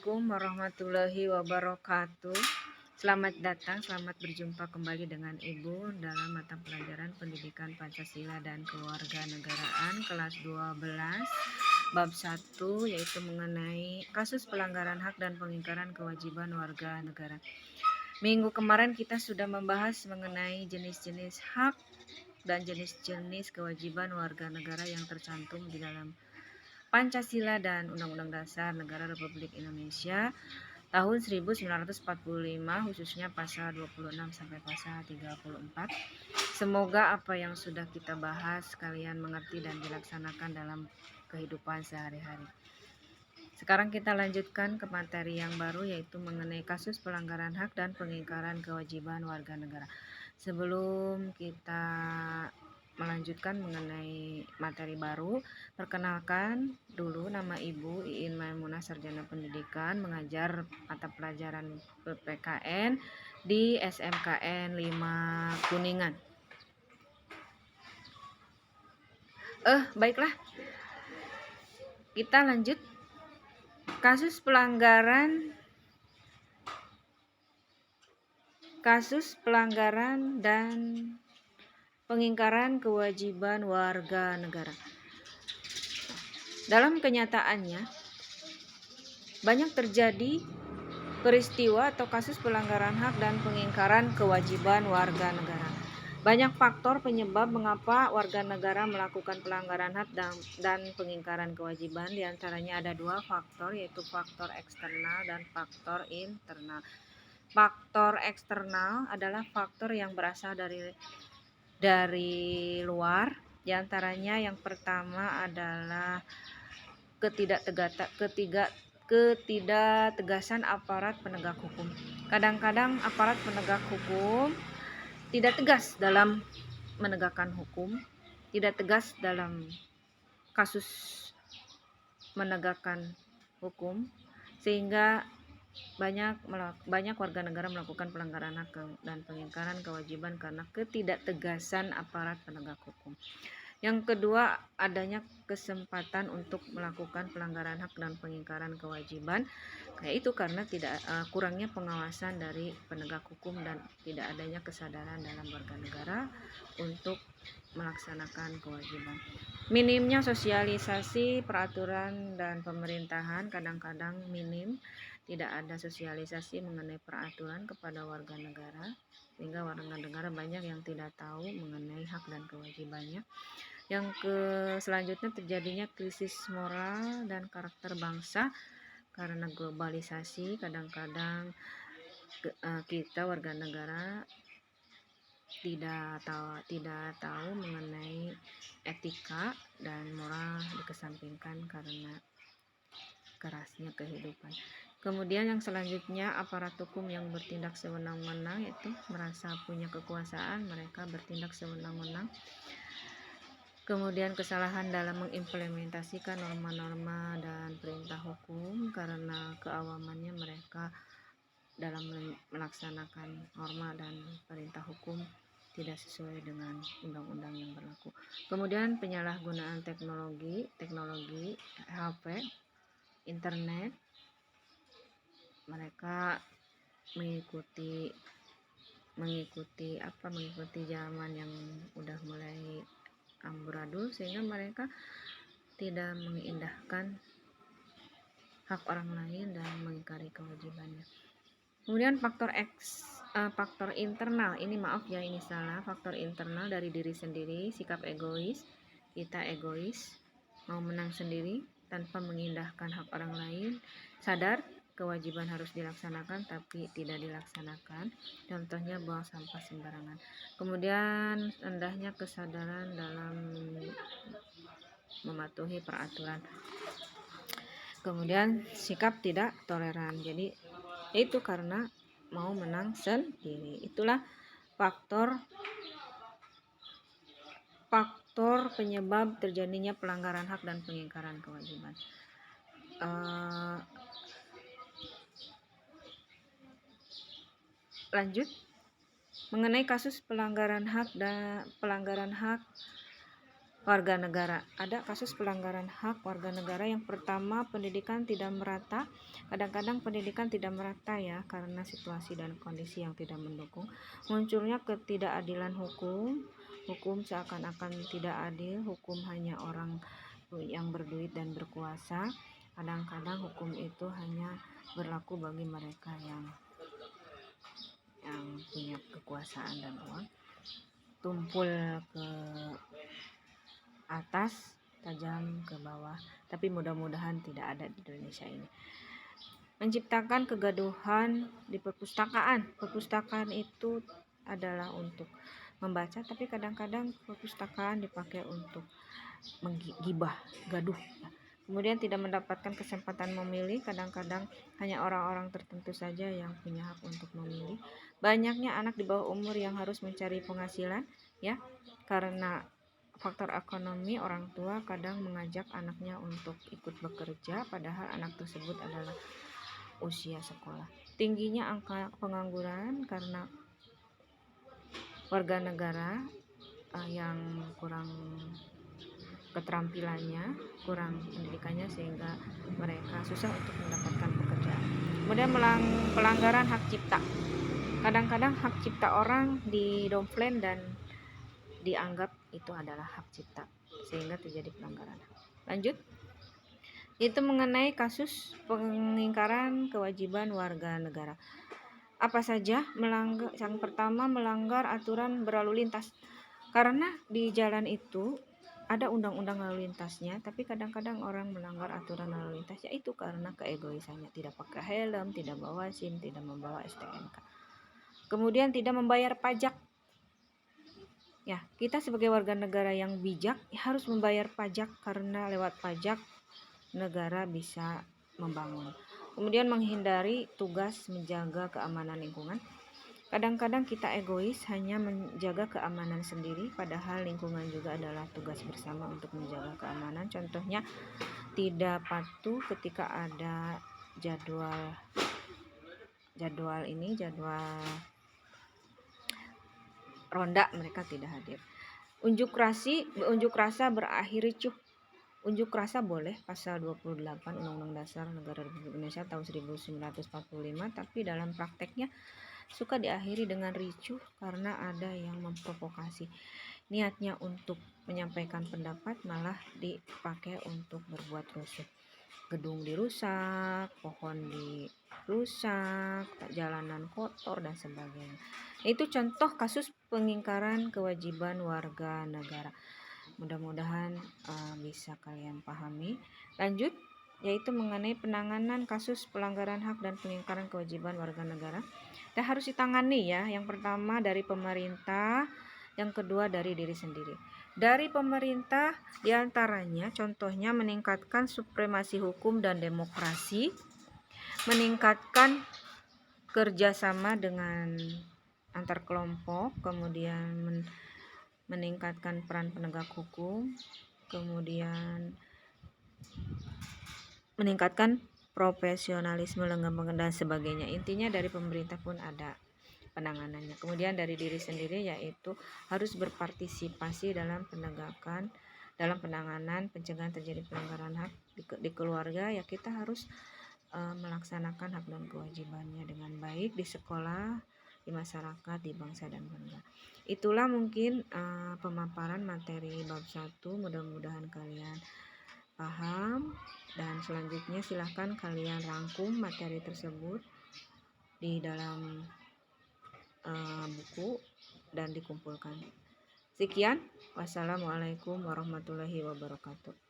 Assalamualaikum warahmatullahi wabarakatuh. Selamat datang, selamat berjumpa kembali dengan Ibu dalam mata pelajaran Pendidikan Pancasila dan Kewarganegaraan kelas 12 bab 1, yaitu mengenai kasus pelanggaran hak dan pengingkaran kewajiban warga negara. Minggu kemarin kita sudah membahas mengenai jenis-jenis hak dan jenis-jenis kewajiban warga negara yang tercantum di dalam Pancasila dan Undang-Undang Dasar Negara Republik Indonesia tahun 1945, khususnya pasal 26 sampai pasal 34. Semoga apa yang sudah kita bahas kalian mengerti dan dilaksanakan dalam kehidupan sehari-hari. Sekarang kita lanjutkan ke materi yang baru, yaitu mengenai kasus pelanggaran hak dan pengingkaran kewajiban warga negara. Sebelum kita melanjutkan mengenai materi baru, perkenalkan dulu, nama Ibu Iin Maimunah, Sarjana Pendidikan, mengajar mata pelajaran PPKN di SMKN 5 Kuningan. Baiklah, kita lanjut. Kasus pelanggaran dan pengingkaran kewajiban warga negara. Dalam kenyataannya, banyak terjadi peristiwa atau kasus pelanggaran hak dan pengingkaran kewajiban warga negara. Banyak faktor penyebab mengapa warga negara melakukan pelanggaran hak dan pengingkaran kewajiban. Di antaranya ada dua faktor, yaitu faktor eksternal dan faktor internal. Faktor eksternal adalah faktor yang berasal dari luar. Di antaranya yang pertama adalah ketidaktegasan aparat penegak hukum. Kadang-kadang aparat penegak hukum tidak tegas dalam menegakkan hukum, tidak tegas dalam kasus menegakkan hukum, sehingga banyak warga negara melakukan pelanggaran hak dan pengingkaran kewajiban karena ketidaktegasan aparat penegak hukum. Yang kedua, adanya kesempatan untuk melakukan pelanggaran hak dan pengingkaran kewajiban, yaitu karena kurangnya pengawasan dari penegak hukum dan tidak adanya kesadaran dalam warga negara untuk melaksanakan kewajiban. Minimnya sosialisasi peraturan dan pemerintahan, kadang-kadang minim, tidak ada sosialisasi mengenai peraturan kepada warga negara, sehingga warga negara banyak yang tidak tahu mengenai hak dan kewajibannya. Yang selanjutnya, terjadinya krisis moral dan karakter bangsa karena globalisasi. Kadang-kadang kita warga negara tidak tahu mengenai etika dan moral, dikesampingkan karena kerasnya kehidupan. Kemudian yang selanjutnya, aparat hukum yang bertindak sewenang-wenang, yaitu merasa punya kekuasaan, mereka bertindak sewenang-wenang. Kemudian kesalahan dalam mengimplementasikan norma-norma dan perintah hukum karena keawamannya mereka dalam melaksanakan norma dan perintah hukum tidak sesuai dengan undang-undang yang berlaku. Kemudian penyalahgunaan teknologi HP, internet, mereka mengikuti zaman yang udah mulai amburadul, sehingga mereka tidak mengindahkan hak orang lain dan mengingkari kewajibannya. Kemudian faktor internal, ini salah. Faktor internal dari diri sendiri, sikap egois, kita egois, mau menang sendiri tanpa mengindahkan hak orang lain, sadar kewajiban harus dilaksanakan tapi tidak dilaksanakan, contohnya buang sampah sembarangan. Kemudian rendahnya kesadaran dalam mematuhi peraturan. Kemudian sikap tidak toleran, jadi itu karena mau menang sendiri. Itulah faktor penyebab terjadinya pelanggaran hak dan pengingkaran kewajiban. Lanjut mengenai kasus pelanggaran hak warga negara. Ada kasus pelanggaran hak warga negara. Yang pertama, pendidikan tidak merata. Kadang-kadang pendidikan tidak merata ya karena situasi dan kondisi yang tidak mendukung. Munculnya ketidakadilan hukum. Hukum seakan-akan tidak adil. Hukum hanya orang yang berduit dan berkuasa. Kadang-kadang hukum itu hanya berlaku bagi mereka yang punya kekuasaan dan uang. Tumpul ke atas, tajam ke bawah. Tapi mudah-mudahan tidak ada di Indonesia ini. Menciptakan kegaduhan di perpustakaan. Perpustakaan itu adalah untuk membaca, tapi kadang-kadang perpustakaan dipakai untuk menggibah, gaduh. Kemudian tidak mendapatkan kesempatan memilih, kadang-kadang hanya orang-orang tertentu saja yang punya hak untuk memilih. Banyaknya anak di bawah umur yang harus mencari penghasilan ya, karena faktor ekonomi. Orang tua kadang mengajak anaknya untuk ikut bekerja padahal anak tersebut adalah usia sekolah. Tingginya angka pengangguran karena warga negara yang kurang keterampilannya, kurang pendidikannya, sehingga mereka susah untuk mendapatkan pekerjaan. Kemudian pelanggaran hak cipta. Kadang-kadang hak cipta orang didompleng dan dianggap itu adalah hak cipta, sehingga terjadi pelanggaran. Lanjut, itu mengenai kasus pengingkaran kewajiban warga negara. Apa saja melanggar? Yang pertama, melanggar aturan berlalu lintas. Karena di jalan itu ada undang-undang lalu lintasnya, tapi kadang-kadang orang melanggar aturan lalu lintas, yaitu karena keegoisannya, tidak pakai helm, tidak bawa SIM, tidak membawa STNK. Kemudian tidak membayar pajak. Ya, kita sebagai warga negara yang bijak harus membayar pajak karena lewat pajak negara bisa membangun. Kemudian menghindari tugas menjaga keamanan lingkungan. Kadang-kadang kita egois hanya menjaga keamanan sendiri, padahal lingkungan juga adalah tugas bersama untuk menjaga keamanan. Contohnya tidak patuh ketika ada jadwal ronda, mereka tidak hadir. Unjuk rasa berakhir ricuh. Unjuk rasa boleh, pasal 28 Undang-Undang Dasar Negara Republik Indonesia tahun 1945, tapi dalam prakteknya suka diakhiri dengan ricuh karena ada yang memprovokasi. Niatnya untuk menyampaikan pendapat malah dipakai untuk berbuat rusuh. Gedung dirusak, pohon dirusak, jalanan kotor dan sebagainya. Itu contoh kasus pengingkaran kewajiban warga negara. Mudah-mudahan bisa kalian pahami. Lanjut, yaitu mengenai penanganan kasus pelanggaran hak dan pengingkaran kewajiban warga negara. Dan harus ditangani ya. Yang pertama dari pemerintah, yang kedua dari diri sendiri. Dari pemerintah diantaranya contohnya meningkatkan supremasi hukum dan demokrasi, meningkatkan kerjasama dengan antar kelompok, kemudian meningkatkan peran penegak hukum, kemudian meningkatkan profesionalisme lembaga dan sebagainya. Intinya dari pemerintah pun ada penanganannya. Kemudian dari diri sendiri, yaitu harus berpartisipasi dalam penanganan pencegahan terjadi pelanggaran hak di keluarga. Ya, kita harus melaksanakan hak dan kewajibannya dengan baik di sekolah, di masyarakat, di bangsa dan bangsa. Itulah mungkin pemaparan materi bab 1. Mudah-mudahan kalian paham, dan selanjutnya silahkan kalian rangkum materi tersebut di dalam buku dan dikumpulkan. Sekian, wassalamualaikum warahmatullahi wabarakatuh.